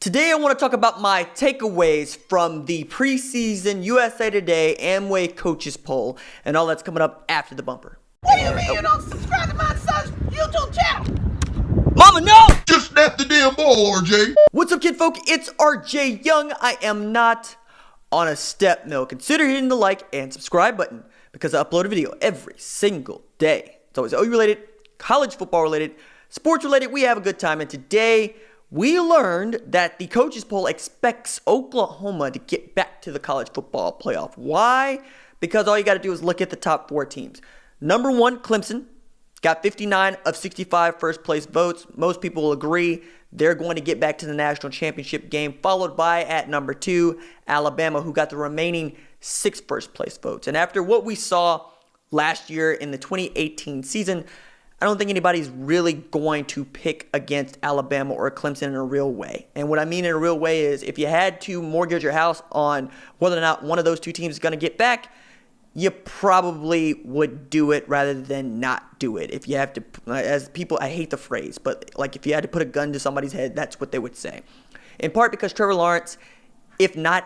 Today I want to talk about my takeaways from the preseason USA Today Amway Coaches Poll and all that's coming up after the bumper. What do you mean you don't subscribe to my son's YouTube channel? Mama, no! Just snap the damn ball, RJ. What's up, kid folk? It's RJ Young. I am not on a step mill. Consider hitting the like and subscribe button because I upload a video every single day. It's always OU related, college football related, sports related. We have a good time, and today we learned that the coaches poll expects Oklahoma to get back to the college football playoff. Why? Because all you got to do is look at the top four teams. Number one, Clemson, got 59 of 65 first place votes. Most people will agree they're going to get back to the national championship game, followed by at number two, Alabama, who got the remaining 6 first place votes. And after what we saw last year in the 2018 season, I don't think anybody's really going to pick against Alabama or Clemson in a real way. And what I mean in a real way is if you had to mortgage your house on whether or not one of those two teams is going to get back, you probably would do it rather than not do it. If you have to, as people, I hate the phrase, but like if you had to put a gun to somebody's head, that's what they would say. In part because Trevor Lawrence, if not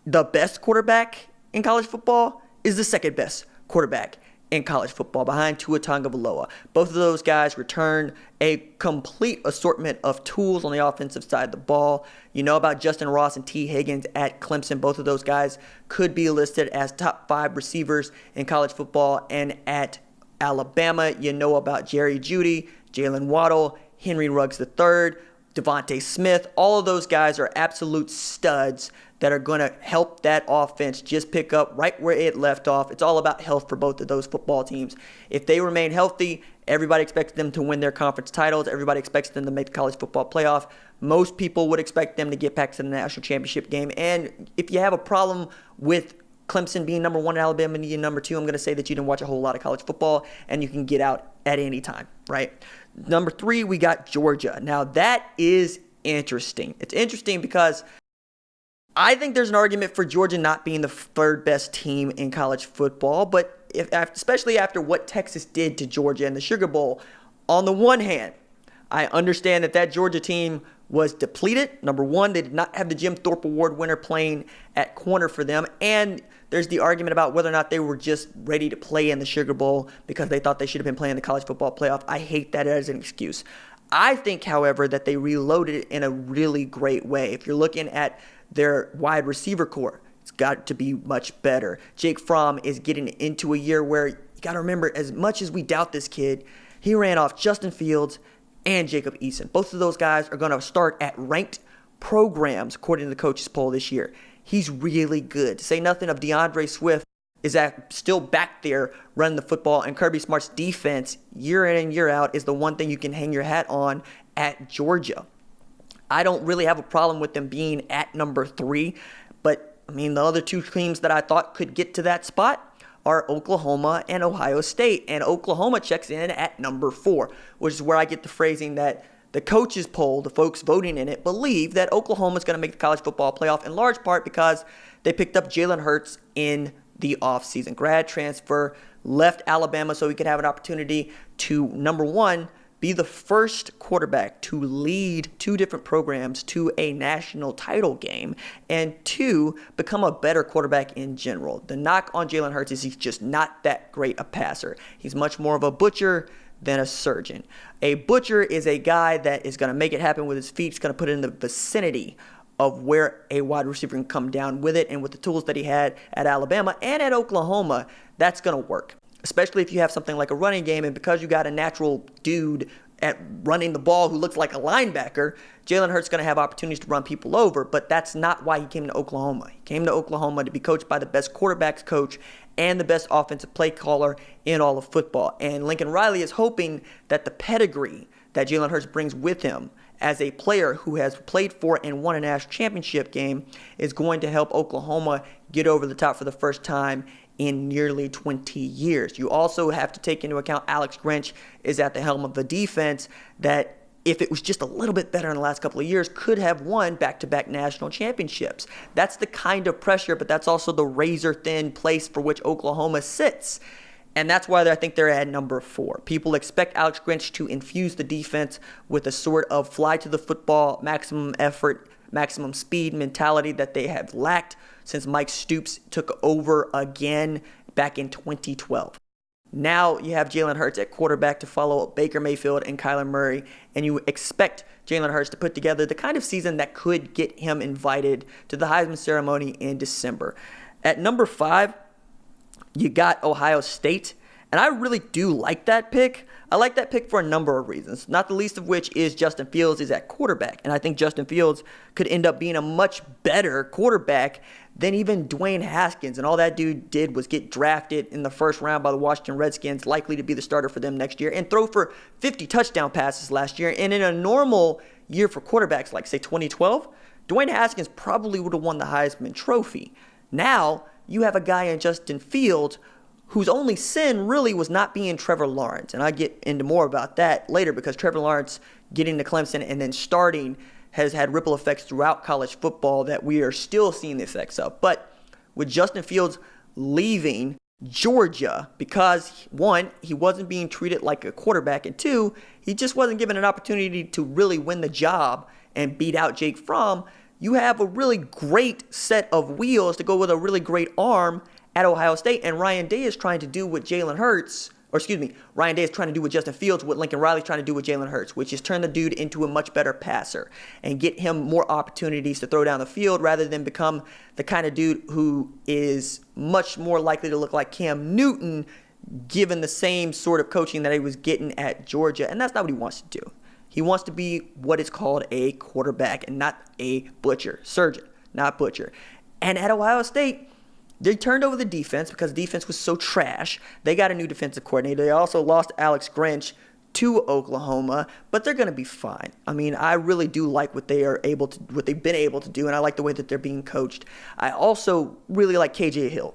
the best quarterback in college football, is the second best quarterback in college football behind Tua Tagovailoa. Both of those guys return a complete assortment of tools on the offensive side of the ball. You know about Justin Ross and T. Higgins at Clemson. Both of those guys could be listed as top 5 receivers in college football. And at Alabama, you know about Jerry Jeudy, Jalen Waddle, Henry Ruggs III, Devontae Smith. All of those guys are absolute studs that are going to help that offense just pick up right where it left off. It's all about health for both of those football teams. If they remain healthy, everybody expects them to win their conference titles. Everybody expects them to make the college football playoff. Most people would expect them to get back to the national championship game. And if you have a problem with Clemson being number 1 and Alabama being number 2, I'm going to say that you didn't watch a whole lot of college football and you can get out at any time, right? Number 3, we got Georgia. Now that is interesting. It's interesting because I think there's an argument for Georgia not being the 3rd best team in college football, but especially after what Texas did to Georgia in the Sugar Bowl. On the one hand, I understand that Georgia team was depleted. Number 1, they did not have the Jim Thorpe Award winner playing at corner for them, and there's the argument about whether or not they were just ready to play in the Sugar Bowl because they thought they should have been playing the college football playoff. I hate that as an excuse. I think, however, that they reloaded it in a really great way. If you're looking at their wide receiver core, it's got to be much better. Jake Fromm is getting into a year where you got to remember, as much as we doubt this kid, he ran off Justin Fields and Jacob Eason. Both of those guys are going to start at ranked programs according to the coaches poll this year. He's really good. To say nothing of DeAndre Swift is still back there running the football, and Kirby Smart's defense year in and year out is the one thing you can hang your hat on at Georgia. I don't really have a problem with them being at number 3, but I mean the other 2 teams that I thought could get to that spot are Oklahoma and Ohio State, and Oklahoma checks in at number 4, which is where I get the phrasing that the coaches poll, the folks voting in it, believe that Oklahoma is going to make the college football playoff in large part because they picked up Jalen Hurts in the offseason. Grad transfer, left Alabama so he could have an opportunity to, number 1, be the first quarterback to lead 2 different programs to a national title game, and 2, become a better quarterback in general. The knock on Jalen Hurts is he's just not that great a passer. He's much more of a butcher than a surgeon. A butcher is a guy that is going to make it happen with his feet. He's going to put it in the vicinity of where a wide receiver can come down with it, and with the tools that he had at Alabama and at Oklahoma, that's going to work. Especially if you have something like a running game, and because you got a natural dude at running the ball who looks like a linebacker, Jalen Hurts is going to have opportunities to run people over, but that's not why he came to Oklahoma. He came to Oklahoma to be coached by the best quarterbacks coach and the best offensive play caller in all of football. And Lincoln Riley is hoping that the pedigree that Jalen Hurts brings with him as a player who has played for and won a national championship game is going to help Oklahoma get over the top for the first time in nearly 20 years. You also have to take into account Alex Grinch is at the helm of the defense that, if it was just a little bit better in the last couple of years, could have won back-to-back national championships. That's the kind of pressure, but that's also the razor-thin place for which Oklahoma sits. And that's why I think they're at number 4. People expect Alex Grinch to infuse the defense with a sort of fly-to-the-football, maximum effort maximum speed mentality that they have lacked since Mike Stoops took over again back in 2012. Now you have Jalen Hurts at quarterback to follow up Baker Mayfield and Kyler Murray, and you expect Jalen Hurts to put together the kind of season that could get him invited to the Heisman ceremony in December. At number 5, you got Ohio State, and I really do like that pick. I like that pick for a number of reasons, not the least of which is Justin Fields is at quarterback, and I think Justin Fields could end up being a much better quarterback than even Dwayne Haskins, and all that dude did was get drafted in the first round by the Washington Redskins, likely to be the starter for them next year, and throw for 50 touchdown passes last year. And in a normal year for quarterbacks, like say 2012, Dwayne Haskins probably would have won the Heisman Trophy. Now you have a guy in Justin Fields whose only sin really was not being Trevor Lawrence. And I get into more about that later, because Trevor Lawrence getting to Clemson and then starting has had ripple effects throughout college football that we are still seeing the effects of. But with Justin Fields leaving Georgia because, one, he wasn't being treated like a quarterback, and two, he just wasn't given an opportunity to really win the job and beat out Jake Fromm, you have a really great set of wheels to go with a really great arm at Ohio State. And Ryan Day is trying to do what Ryan Day is trying to do with Justin Fields, what Lincoln Riley's trying to do with Jalen Hurts, which is turn the dude into a much better passer and get him more opportunities to throw down the field rather than become the kind of dude who is much more likely to look like Cam Newton given the same sort of coaching that he was getting at Georgia. And that's not what he wants to do. He wants to be what is called a quarterback and not a butcher. Surgeon, not butcher. And at Ohio State, they turned over the defense because defense was so trash. They got a new defensive coordinator. They also lost Alex Grinch to Oklahoma, but they're going to be fine. I mean, I really do like what they've been able to do, and I like the way that they're being coached. I also really like KJ Hill.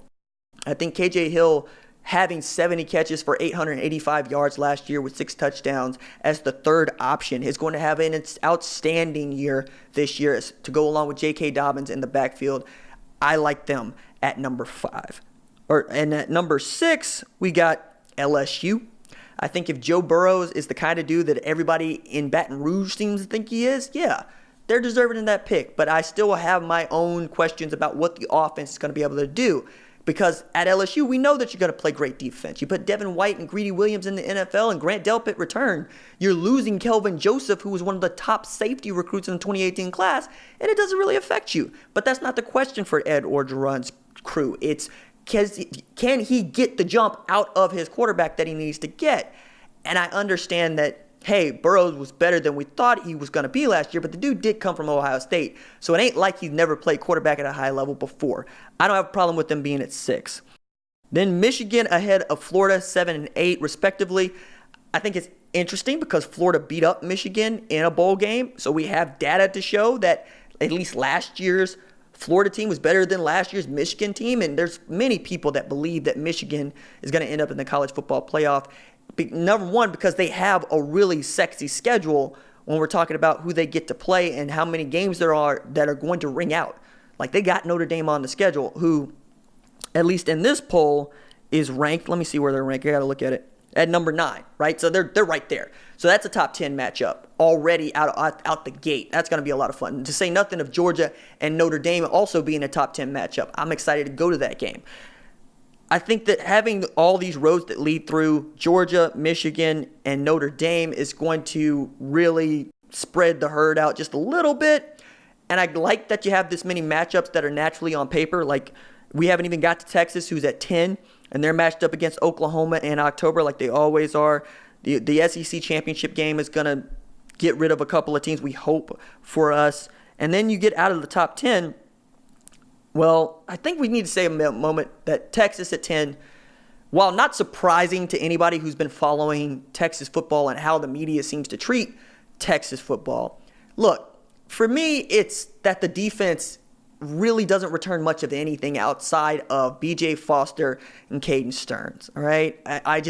I think KJ Hill having 70 catches for 885 yards last year with 6 touchdowns as the third option is going to have an outstanding year this year to go along with J.K. Dobbins in the backfield. I like them at number 5. And at number 6, we got LSU. I think if Joe Burrows is the kind of dude that everybody in Baton Rouge seems to think he is, yeah, they're deserving in that pick. But I still have my own questions about what the offense is going to be able to do. Because at LSU, we know that you're going to play great defense. You put Devin White and Greedy Williams in the NFL and Grant Delpit return. You're losing Kelvin Joseph, who was one of the top safety recruits in the 2018 class, and it doesn't really affect you. But that's not the question for Ed Orgeron's crew. It's can he get the jump out of his quarterback that he needs to get? And I understand that, hey, Burrows was better than we thought he was going to be last year, but the dude did come from Ohio State, so it ain't like he's never played quarterback at a high level before. I don't have a problem with them being at 6. Then Michigan ahead of Florida, 7 and 8 respectively. I think it's interesting because Florida beat up Michigan in a bowl game, so we have data to show that at least last year's Florida team was better than last year's Michigan team, and there's many people that believe that Michigan is going to end up in the college football playoff. Number one, because they have a really sexy schedule when we're talking about who they get to play and how many games there are that are going to ring out. Like, they got Notre Dame on the schedule, who, at least in this poll, is ranked. Let me see where they're ranked. I got to look at it. At number 9, right? So they're right there. So that's a top 10 matchup already out the gate. That's going to be a lot of fun. To say nothing of Georgia and Notre Dame also being a top 10 matchup. I'm excited to go to that game. I think that having all these roads that lead through Georgia, Michigan, and Notre Dame is going to really spread the herd out just a little bit. And I like that you have this many matchups that are naturally on paper. Like, we haven't even got to Texas, who's at 10, and they're matched up against Oklahoma in October like they always are. The SEC championship game is going to get rid of a couple of teams, we hope, for us. And then you get out of the top 10. Well, I think we need to say a moment that Texas at 10, while not surprising to anybody who's been following Texas football and how the media seems to treat Texas football. Look, for me, it's that the defense really doesn't return much of anything outside of B.J. Foster and Caden Stearns, all right? I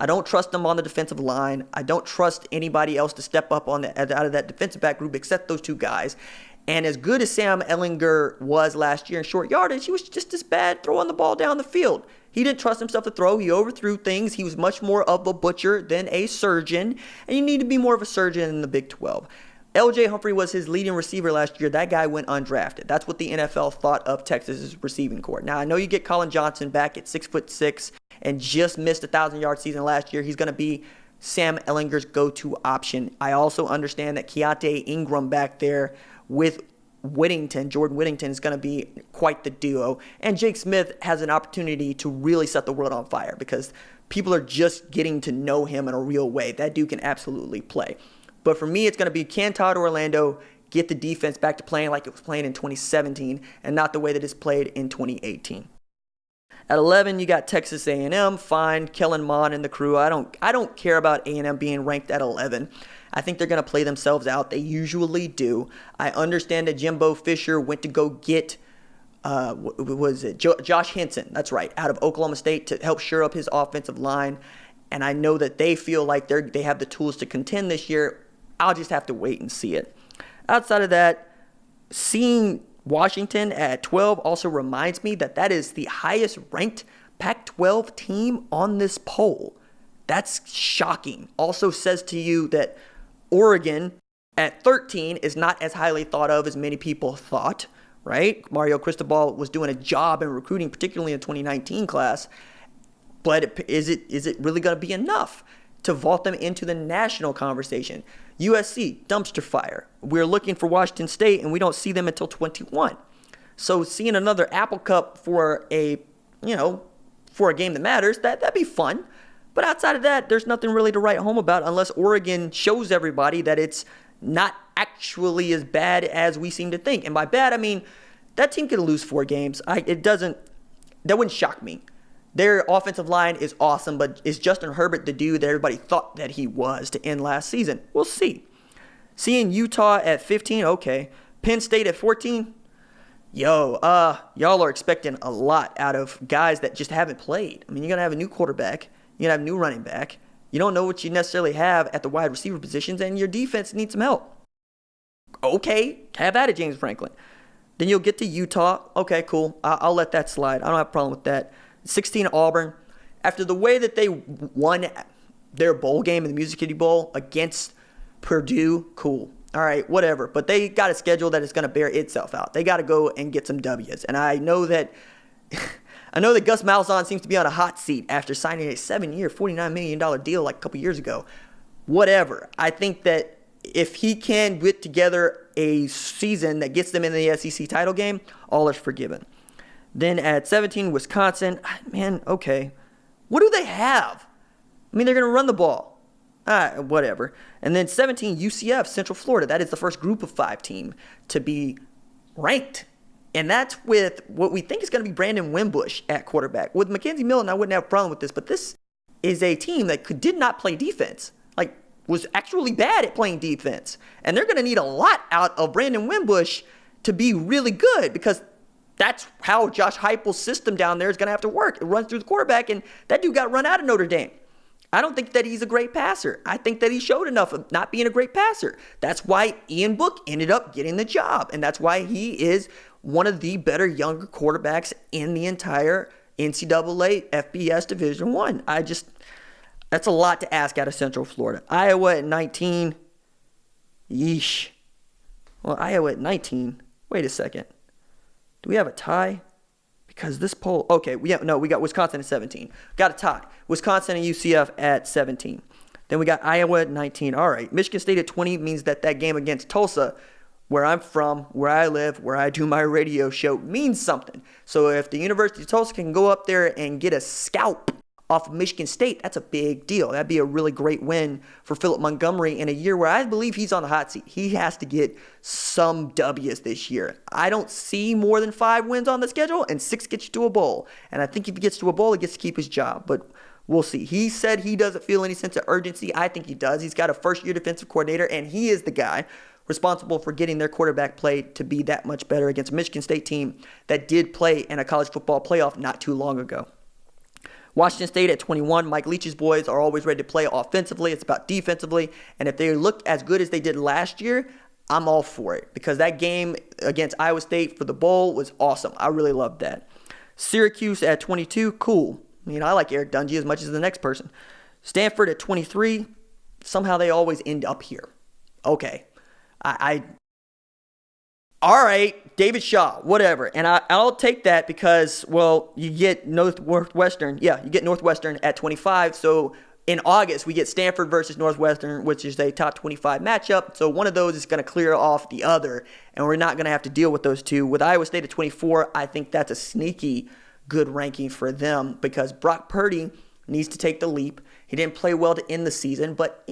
don't trust them on the defensive line. I don't trust anybody else to step up out of that defensive back group except those two guys. And as good as Sam Ehlinger was last year in short yardage, he was just as bad throwing the ball down the field. He didn't trust himself to throw. He overthrew things. He was much more of a butcher than a surgeon. And you need to be more of a surgeon in the Big 12. L.J. Humphrey was his leading receiver last year. That guy went undrafted. That's what the NFL thought of Texas's receiving corps. Now, I know you get Colin Johnson back at 6'6" and just missed a 1,000-yard season last year. He's going to be Sam Ehlinger's go-to option. I also understand that Keontae Ingram back there with Jordan Whittington is going to be quite the duo. And Jake Smith has an opportunity to really set the world on fire because people are just getting to know him in a real way. That dude can absolutely play. But for me, it's going to be can Todd Orlando get the defense back to playing like it was playing in 2017 and not the way that it's played in 2018. At 11, you got Texas A&M. Fine, Kellen Mond and the crew. I don't care about A&M being ranked at 11. I think they're going to play themselves out. They usually do. I understand that Jimbo Fisher went to go get Josh Henson, that's right, out of Oklahoma State to help shore up his offensive line. And I know that they feel like they have the tools to contend this year. I'll just have to wait and see it. Outside of that, seeing Washington at 12 also reminds me that is the highest ranked Pac-12 team on this poll. That's shocking. Also says to you that Oregon at 13 is not as highly thought of as many people thought, right? Mario Cristobal was doing a job in recruiting, particularly in the 2019 class. But is it really going to be enough to vault them into the national conversation? USC, dumpster fire. We're looking for Washington State, and we don't see them until 21. So seeing another Apple Cup for a game that matters, that'd be fun. But outside of that, there's nothing really to write home about unless Oregon shows everybody that it's not actually as bad as we seem to think. And by bad, I mean that team could lose 4 games. That wouldn't shock me. Their offensive line is awesome, but is Justin Herbert the dude that everybody thought that he was to end last season? We'll see. Seeing Utah at 15, okay. Penn State at 14, y'all are expecting a lot out of guys that just haven't played. I mean, you're going to have a new quarterback. You're going to have a new running back. You don't know what you necessarily have at the wide receiver positions, and your defense needs some help. Okay, have at it, James Franklin. Then you'll get to Utah. Okay, cool. I'll let that slide. I don't have a problem with that. 16 Auburn. After the way that they won their bowl game in the Music City Bowl against Purdue, cool. All right, whatever. But they got a schedule that is going to bear itself out. They got to go and get some W's. And I know that Gus Malzahn seems to be on a hot seat after signing a 7-year, $49 million deal like a couple years ago. Whatever. I think that if he can put together a season that gets them in the SEC title game, all is forgiven. Then at 17, Wisconsin. Man, okay. What do they have? I mean, they're going to run the ball. Whatever. And then 17, UCF, Central Florida. That is the first group of 5 team to be ranked. And that's with what we think is going to be Brandon Wimbush at quarterback. With Mackenzie Milton, I wouldn't have a problem with this, but this is a team that did not play defense. Was actually bad at playing defense. And they're going to need a lot out of Brandon Wimbush to be really good because that's how Josh Heupel's system down there is going to have to work. It runs through the quarterback, and that dude got run out of Notre Dame. I don't think that he's a great passer. I think that he showed enough of not being a great passer. That's why Ian Book ended up getting the job, and that's why he is one of the better younger quarterbacks in the entire NCAA FBS Division I. That's a lot to ask out of Central Florida. Iowa at 19. Yeesh. Well, Iowa at 19. Wait a second. Do we have a tie? Because this poll... Okay, we got Wisconsin at 17. Got a tie. Wisconsin and UCF at 17. Then we got Iowa at 19. All right. Michigan State at 20 means that game against Tulsa, where I'm from, where I live, where I do my radio show, means something. So if the University of Tulsa can go up there and get a scalp off of Michigan State, that's a big deal. That'd be a really great win for Philip Montgomery in a year where I believe he's on the hot seat. He has to get some W's this year. I don't see more than 5 wins on the schedule, and 6 gets you to a bowl. And I think if he gets to a bowl, he gets to keep his job. But we'll see. He said he doesn't feel any sense of urgency. I think he does. He's got a first-year defensive coordinator, and he is the guy responsible for getting their quarterback play to be that much better against a Michigan State team that did play in a college football playoff not too long ago. Washington State at 21, Mike Leach's boys are always ready to play offensively. It's about defensively. And if they look as good as they did last year, I'm all for it. Because that game against Iowa State for the bowl was awesome. I really loved that. Syracuse at 22, cool. I like Eric Dungey as much as the next person. Stanford at 23, somehow they always end up here. Okay. All right, David Shaw, whatever. And I'll take that because, well, you get Northwestern. Yeah, you get Northwestern at 25. So in August, we get Stanford versus Northwestern, which is a top 25 matchup. So one of those is going to clear off the other, and we're not going to have to deal with those two. With Iowa State at 24, I think that's a sneaky good ranking for them because Brock Purdy needs to take the leap. He didn't play well to end the season, but,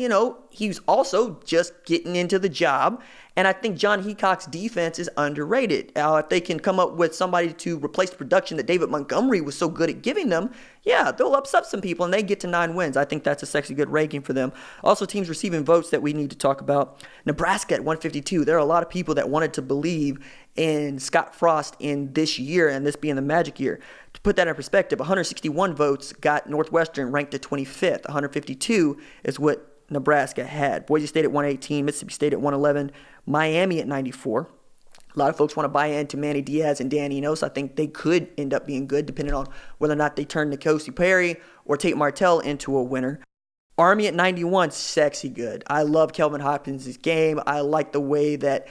he's also just getting into the job. And I think John Heacock's defense is underrated. If they can come up with somebody to replace the production that David Montgomery was so good at giving them, yeah, they'll upset some people and they get to 9 wins. I think that's a sexy good ranking for them. Also, teams receiving votes that we need to talk about. Nebraska at 152. There are a lot of people that wanted to believe in Scott Frost in this year and this being the magic year. To put that in perspective, 161 votes got Northwestern ranked at 25th. 152 is what Nebraska had. Boise State at 118, Mississippi State at 111, Miami at 94. A lot of folks want to buy into Manny Diaz and Dan Enos. I think they could end up being good depending on whether or not they turn N'Kosi Perry or Tate Martell into a winner. Army at 91, sexy good. I love Kelvin Hopkins' game. I like the way that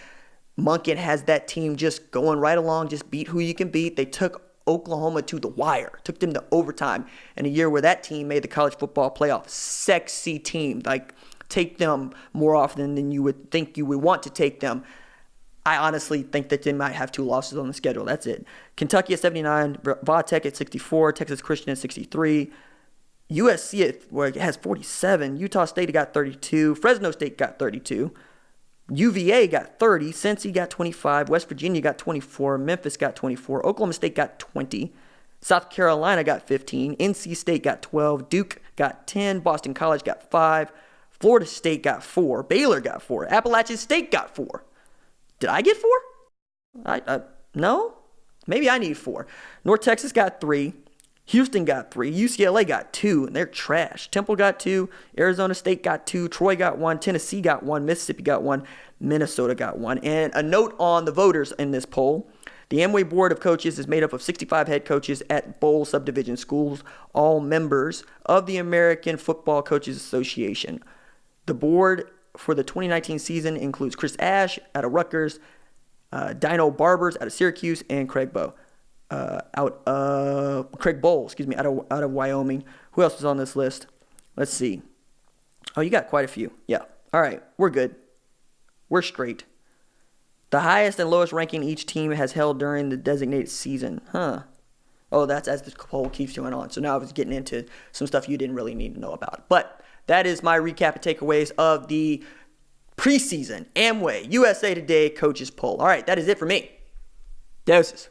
Monken has that team just going right along, just beat who you can beat. They took Oklahoma to the wire, took them to overtime in a year where that team made the college football playoff. Sexy team. Like, take them more often than you would think you would want to take them. I honestly think that they might have 2 losses on the schedule. That's it. Kentucky at 79, Va-Tech at 64, Texas Christian at 63, USC has 47, Utah State got 32, Fresno State got 32, UVA got 30, Cincy got 25, West Virginia got 24, Memphis got 24, Oklahoma State got 20, South Carolina got 15, NC State got 12, Duke got 10, Boston College got 5, Florida State got 4, Baylor got 4, Appalachian State got 4. Did I get 4? No? Maybe I need 4. North Texas got 3, Houston got 3, UCLA got 2, and they're trash. Temple got 2, Arizona State got 2, Troy got 1, Tennessee got 1, Mississippi got 1, Minnesota got 1. And a note on the voters in this poll, the Amway Board of Coaches is made up of 65 head coaches at bowl subdivision schools, all members of the American Football Coaches Association. The board for the 2019 season includes Chris Ash out of Rutgers, Dino Barbers out of Syracuse, and Craig Bowl, out of Wyoming. Who else is on this list? Let's see. Oh, you got quite a few. Yeah. All right. We're good. We're straight. The highest and lowest ranking each team has held during the designated season. Oh, that's as the poll keeps going on. So now I was getting into some stuff you didn't really need to know about. But that is my recap and takeaways of the preseason Amway USA Today Coaches Poll. All right. That is it for me. Deuces.